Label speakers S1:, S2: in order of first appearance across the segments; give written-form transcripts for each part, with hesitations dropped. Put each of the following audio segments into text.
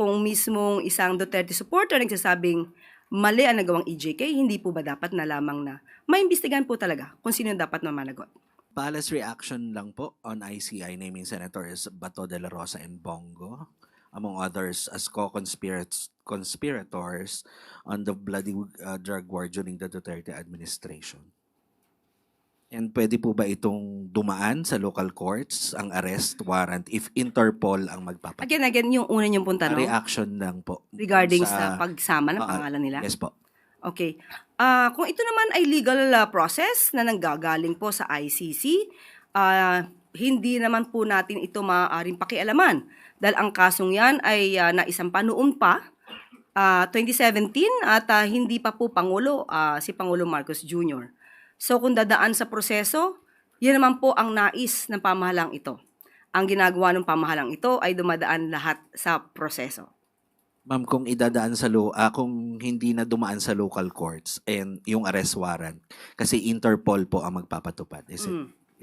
S1: kung mismong isang Duterte supporter nagsasabing mali ang nagawang EJK, hindi po ba dapat na lamang na maimbestigahan po talaga kung sino yung dapat na managot?
S2: Palace reaction lang po on ICI naming Senators Bato de la Rosa and Bongo, among others, as conspirators on the bloody drug war during the Duterte administration. And pwede po ba itong dumaan sa local courts, ang arrest warrant, if Interpol ang magpapatupad?
S1: Again, yung una niyong pong tanong
S2: Reaction lang po.
S1: regarding sa pagsama ng pangalan nila?
S2: Yes po.
S1: Okay. Kung ito naman ay legal process na nanggagaling po sa ICC, hindi naman po natin ito maaaring pakialaman dahil ang kasong yan ay naisampa noon pa, 2017 at hindi pa po Pangulo, si Pangulo Marcos Jr. So kung dadaan sa proseso, yan naman po ang nais ng pamahalang ito. Ang ginagawa ng pamahalang ito ay dumadaan lahat sa proseso.
S2: Ma'am, kung idadaan sa kung hindi na dumaan sa local courts and yung arrest warrant, kasi Interpol po ang magpapatupad. Is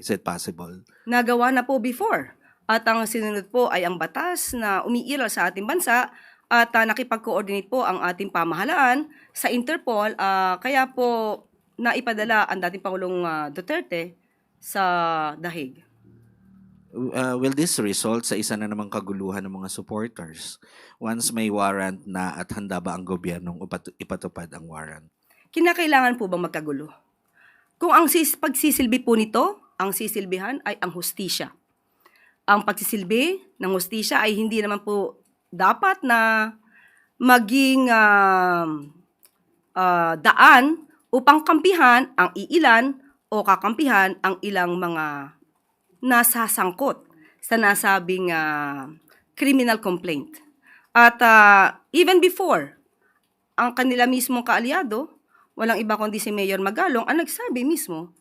S2: it possible?
S1: Nagawa na po before. At ang sinunod po ay ang batas na umiiral sa ating bansa at nakipag-coordinate po ang ating pamahalaan sa Interpol. Kaya po naipadala ang dating Pangulong Duterte sa The Hague.
S2: Will this result sa isa na namang kaguluhan ng mga supporters once may warrant na at handa ba ang gobyernong ipatupad ang warrant?
S1: Kinakailangan po bang magkagulo? Kung ang pagsisilbi po nito, ang sisilbihan ay ang hustisya. Ang pagsisilbi ng hustisya ay hindi naman po dapat na maging daan upang kampihan ang iilan o kakampihan ang ilang mga nasasangkot sa nasabing criminal complaint. At even before, ang kanila mismong kaalyado, walang iba kundi si Mayor Magalong, ang nagsabi mismo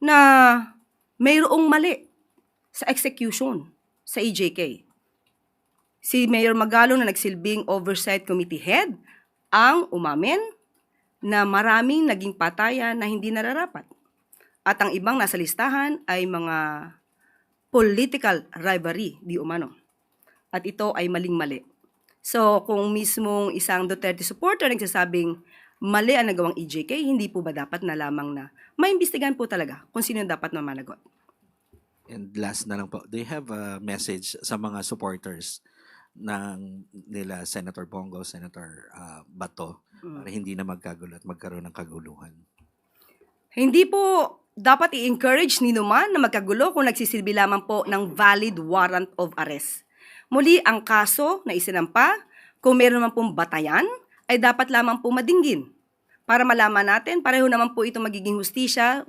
S1: na mayroong mali sa execution sa EJK. Si Mayor Magalong na nagsilbing Oversight Committee Head ang umamin na maraming naging patayan na hindi nararapat. At ang ibang nasa listahan ay mga political rivalry, di umano. At ito ay maling-mali. So, kung mismong isang Duterte supporter nagsasabing mali ang nagawang EJK, hindi po ba dapat na lamang na maimbestigahan po talaga kung sino dapat na managot?
S2: And last na lang po, do you have a message sa mga supporters ng nila Senator Bongo, Senator Bato, para hindi na magkagulo at magkaroon ng kaguluhan?
S1: Hindi po dapat i-encourage ni naman na magkagulo kung nagsisilbi lamang po ng valid warrant of arrest. Muli, ang kaso na isinampa, kung meron naman pong batayan, ay dapat lamang po madinggin. Para malaman natin, pareho naman po ito magiging hustisya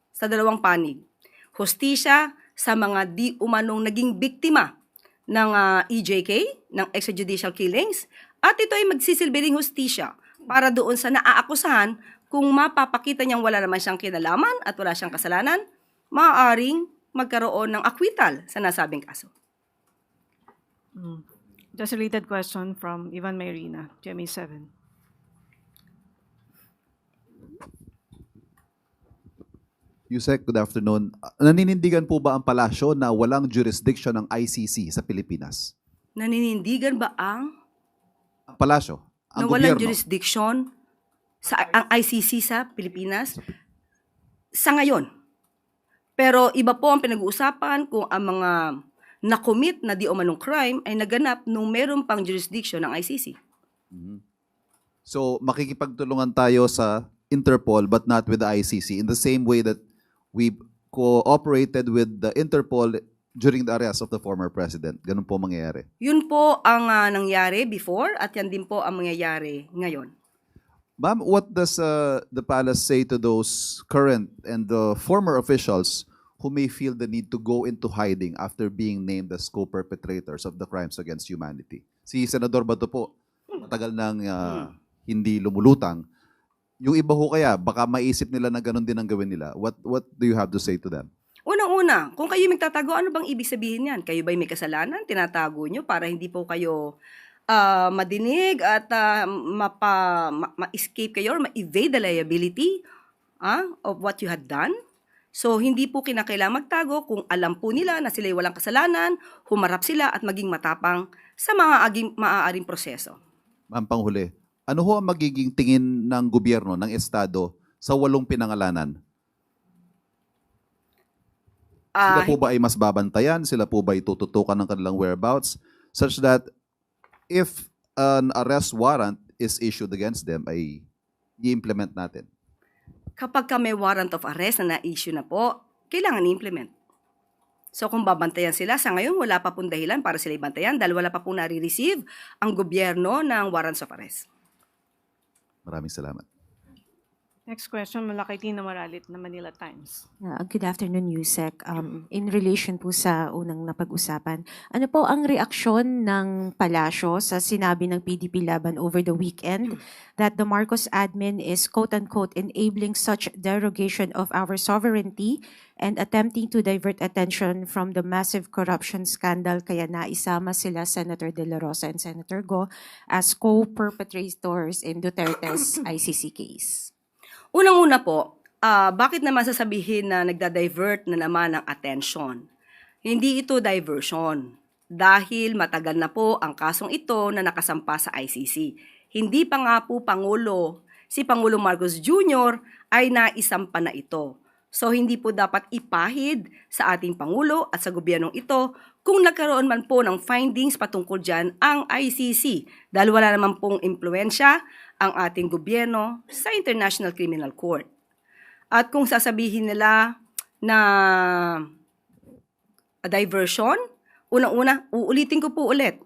S1: sa dalawang panig. Hustisya sa mga di umanong naging biktima ng EJK, ng extrajudicial killings, at ito ay magsisilbi ring hustisya para doon sa naaakusahan kung mapapakita niyang wala naman siyang kinalaman at wala siyang kasalanan, maaaring magkaroon ng acquittal sa nasabing kaso.
S3: Just a related question from Ivan Mayrina, GMA7.
S4: Yusek, good afternoon. Naninindigan po ba ang palasyo na walang jurisdiction ng ICC sa Pilipinas?
S1: Naninindigan ba ang
S4: Ang palasyo, ang
S1: na walang
S4: gobyerno.
S1: jurisdiction sa ang ICC sa Pilipinas sa ngayon? Pero iba po ang pinag-uusapan kung ang mga na-commit na di umanong crime ay naganap nung meron pang jurisdiction ng ICC.
S4: So makikipagtulungan tayo sa Interpol but not with the ICC in the same way that we cooperated with the Interpol during the arrest of the former president. Ganun po mangyayari.
S1: Yun po ang nangyari before at yan din po ang mangyayari ngayon.
S4: Ma'am, what does the palace say to those current and former officials who may feel the need to go into hiding after being named as co-perpetrators of the crimes against humanity? Si Senador Bato po, matagal nang hindi lumulutang. Yung iba ho kaya, baka maisip nila na ganun din ang gawin nila. What do you have to say to them?
S1: Unang-una, kung kayo magtatago, ano bang ibig sabihin yan? Kayo ba'y may kasalanan? Tinatago nyo para hindi po kayo madinig at ma-escape kayo or ma-evade the liability of what you had done? So, hindi po kinakailangang magtago kung alam po nila na sila'y walang kasalanan, humarap sila at maging matapang sa mga maaaring proseso.
S4: Ma'am, panghuli, ano ho ang magiging tingin ng gobyerno, ng Estado, sa 8 pinangalanan? Sila
S1: Ah,
S4: po ba ay mas babantayan? Sila po ba ay tututukan ng kanilang whereabouts? Such that if an arrest warrant is issued against them, ay i-implement natin.
S1: kapag ka may warrant of arrest na na-issue na po, kailangan i-implement. So kung babantayan sila, sa ngayon wala pa pong dahilan para sila ibantayan dahil wala pa pong nare-receive ang gobyerno ng warrants of arrest.
S4: Maraming salamat.
S3: Next question, Malaki Tina Maralit na Manila Times.
S5: Good afternoon, Yusek. In relation po sa unang napag-usapan, ano po ang reaksyon ng palasyo sa sinabi ng PDP Laban over the weekend that the Marcos admin is quote-unquote enabling such derogation of our sovereignty and attempting to divert attention from the massive corruption scandal kaya naisama sila Senator De La Rosa and Senator Go as co-perpetrators in Duterte's ICC case?
S1: Unang-una po, bakit naman sasabihin na nagda-divert na naman ng attention? Hindi ito diversion dahil matagal na po ang kasong ito na nakasampa sa ICC. Hindi pa nga po si Pangulo Marcos Jr. ay naisampa na ito. So hindi po dapat ipahid sa ating Pangulo at sa gobyernong ito kung nagkaroon man po ng findings patungkol dyan ang ICC dahil wala naman pong impluensya ang ating gobyerno sa International Criminal Court. At kung sasabihin nila na diversion, unang-una, uulitin ko po ulit,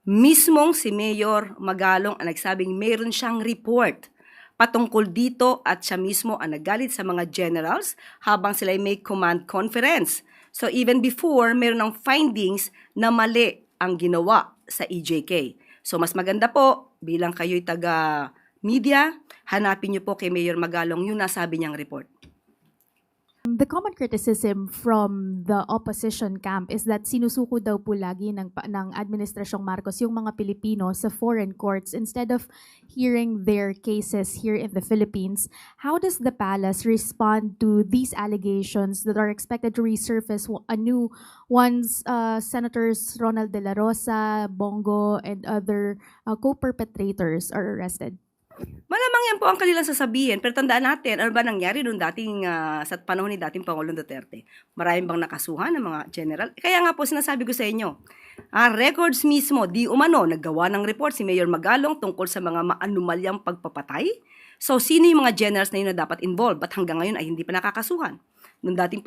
S1: mismong si Mayor Magalong ang nagsabing mayroon siyang report patungkol dito at siya mismo ang naggalit sa mga generals habang sila may command conference. So even before, meron ng findings na mali ang ginawa sa EJK. So mas maganda po, bilang kayo'y taga-media, hanapin niyo po kay Mayor Magalong yung nasabi niyang report.
S6: The common criticism from the opposition camp is that sinusuko daw po lagi ng Administrasyong Marcos yung mga Pilipino sa foreign courts instead of hearing their cases here in the Philippines. How does the palace respond to these allegations that are expected to resurface anew once Senators Ronald De La Rosa, Bongo, and other co-perpetrators are arrested?
S1: Malamang yan po ang kanilang sasabihin, pero tandaan natin, ano ba nangyari noong sa panahon ni dating Pangulong Duterte? Maraming bang nakasuhan ng mga general? Kaya nga po sinasabi ko sa inyo, records mismo, di umano, naggawa ng report si Mayor Magalong tungkol sa mga maanumalyang pagpapatay. So, sino yung mga generals na yun na dapat involved? Ba't hanggang ngayon ay hindi pa nakakasuhan? Noong dating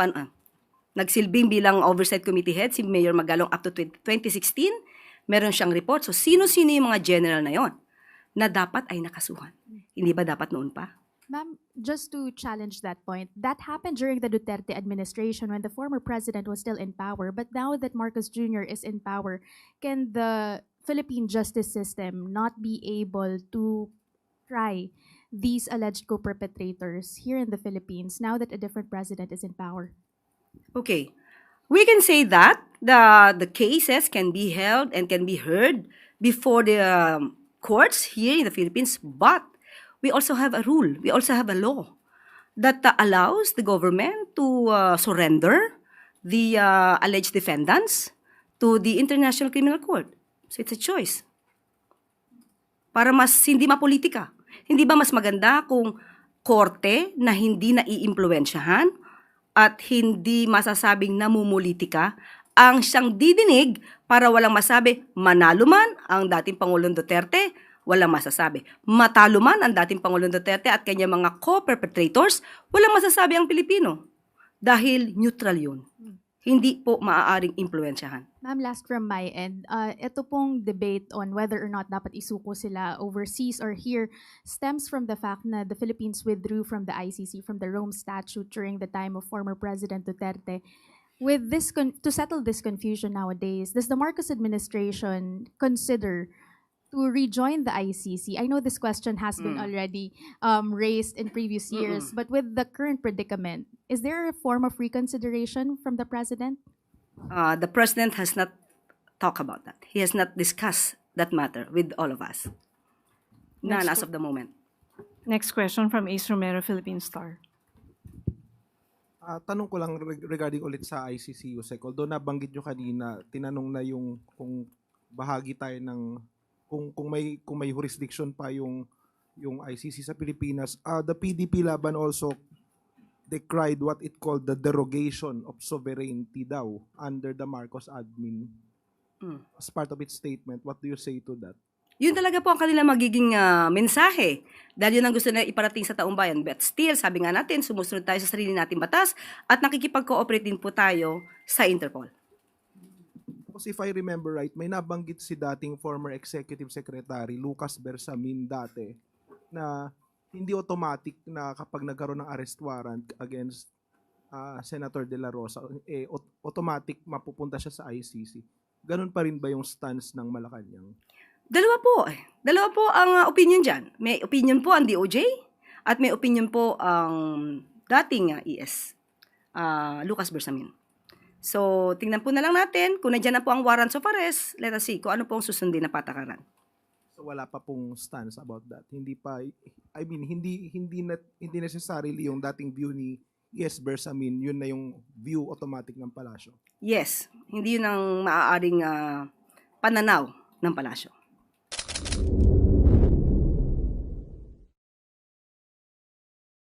S1: nagsilbing bilang oversight committee head si Mayor Magalong up to 2016, meron siyang report. So, sino-sino yung mga general na yon na dapat ay nakasuhan? Hindi ba dapat noon pa?
S6: Ma'am, just to challenge that point, that happened during the Duterte administration when the former president was still in power. But now that Marcos Jr. is in power, can the Philippine justice system not be able to try these alleged co-perpetrators here in the Philippines now that a different president is in power?
S1: Okay. We can say that the cases can be held and can be heard before the courts here in the Philippines, but we also have a rule, we also have a law that allows the government to surrender the alleged defendants to the International Criminal Court. So it's a choice. Para mas hindi mapolitika. Hindi ba mas maganda kung korte na hindi naiimpluwensyahan at hindi masasabing namumulitika ang siyang didinig para walang masabi, manalo man ang dating Pangulong Duterte, walang masasabi. Matalo man ang dating Pangulong Duterte at kanyang mga co-perpetrators, walang masasabi ang Pilipino. Dahil neutral yun. Hindi po maaaring impluwensyahan.
S6: Ma'am, last from my end, ito pong debate on whether or not dapat isuko sila overseas or here stems from the fact na the Philippines withdrew from the ICC, from the Rome Statute during the time of former President Duterte. With this, to settle this confusion nowadays, does the Marcos administration consider to rejoin the ICC? I know this question has been already raised in previous years, but with the current predicament, is there a form of reconsideration from the president?
S1: The president has not talked about that. He has not discussed that matter with all of us. None as of the moment.
S3: Next question from Ace Romero, Philippine Star.
S7: Tanong ko lang regarding ulit sa ICC, Yusek. Although nabanggit nyo kanina, tinanong na yung kung bahagi tayo ng kung may jurisdiction pa yung ICC sa Pilipinas. The PDP Laban also decried what it called the derogation of sovereignty daw under the Marcos admin as part of its statement. What do you say to that?
S1: Yun talaga po ang kanila magiging mensahe. Dahil yun ang gusto nila iparating sa taong bayan. But still, sabi nga natin, sumusunod tayo sa sarili nating batas at nakikipag-cooperate din po tayo sa Interpol.
S7: Kasi if I remember right, may nabanggit si dating former Executive Secretary Lucas Bersamin dati na hindi automatic na kapag nagkaroon ng arrest warrant against Senator De La Rosa, automatic mapupunta siya sa ICC. Ganun pa rin ba yung stance ng Malacanang?
S1: Dalawa po ang opinion dyan. May opinion po ang DOJ at may opinion po ang dating ES, Lucas Bersamin. So, tingnan po na lang natin kung nandiyan na po ang warrants of arrest, let us see kung ano po ang susundin na patakaran.
S7: So wala pa pong stance about that. Hindi pa, I mean, hindi necessarily yung dating view ni ES Bersamin, yun na yung view automatic ng palasyo.
S1: Yes, hindi yun ang maaaring pananaw ng palasyo.